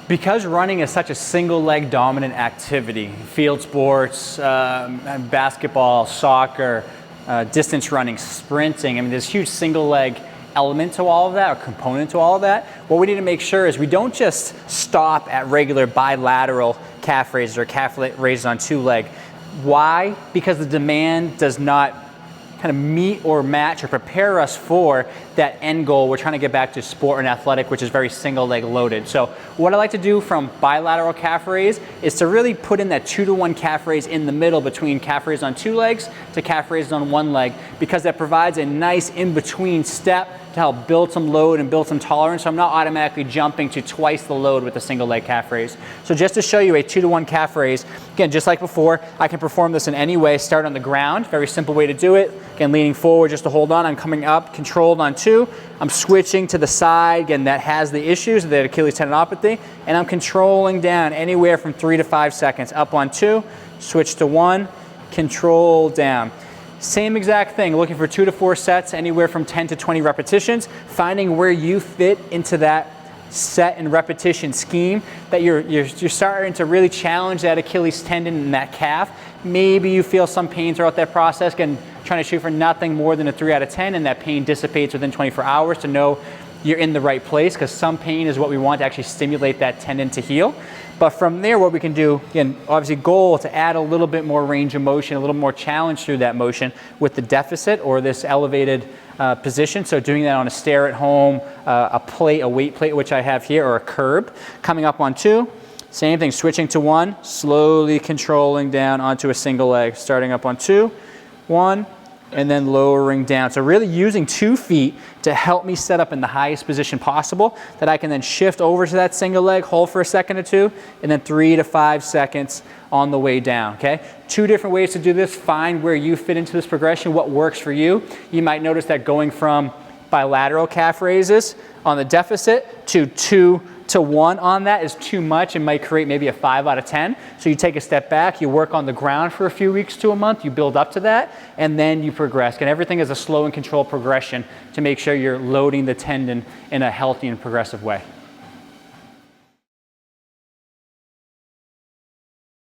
Because running is such a single leg dominant activity, field sports, basketball, soccer, distance running, sprinting, I mean, there's a huge single leg element to all of that, or component to all of that. What we need to make sure is we don't just stop at regular bilateral calf raises or calf raises on two leg. Why? Because the demand does not kind of meet or match or prepare us for that end goal. We're trying to get back to sport and athletic, which is very single leg loaded. So what I like to do from bilateral calf raise is to really put in that 2-to-1 calf raise in the middle between calf raise on two legs to calf raises on one leg, because that provides a nice in-between step to help build some load and build some tolerance. So I'm not automatically jumping to twice the load with a single leg calf raise. So just to show you a 2-to-1 calf raise, again, just like before, I can perform this in any way. Start on the ground, very simple way to do it. Again, leaning forward just to hold on. I'm coming up, controlled on two. I'm switching to the side, again, that has the issues, the Achilles tendinopathy, and I'm controlling down anywhere from 3 to 5 seconds. Up on two, switch to one, control down. Same exact thing, looking for 2 to 4 sets, anywhere from 10 to 20 repetitions, finding where you fit into that set and repetition scheme, that you're starting to really challenge that Achilles tendon and that calf. Maybe you feel some pain throughout that process, again, trying to shoot for nothing more than a 3 out of 10, and that pain dissipates within 24 hours to know you're in the right place, because some pain is what we want to actually stimulate that tendon to heal. But from there, what we can do, again, obviously goal to add a little bit more range of motion, a little more challenge through that motion with the deficit or this elevated position. So doing that on a stair at home, a plate, a weight plate, which I have here, or a curb. Coming up on two, same thing, switching to one, slowly controlling down onto a single leg, starting up on two, one, and then lowering down. So really using 2 feet to help me set up in the highest position possible, that I can then shift over to that single leg, hold for a second or two, and then 3 to 5 seconds on the way down, okay? 2 different ways to do this. Find where you fit into this progression, what works for you. You might notice that going from bilateral calf raises on the deficit to 2 to 1 on that is too much. It might create maybe a 5 out of 10. So you take a step back, you work on the ground for a few weeks to a month, you build up to that, and then you progress. And everything is a slow and controlled progression to make sure you're loading the tendon in a healthy and progressive way.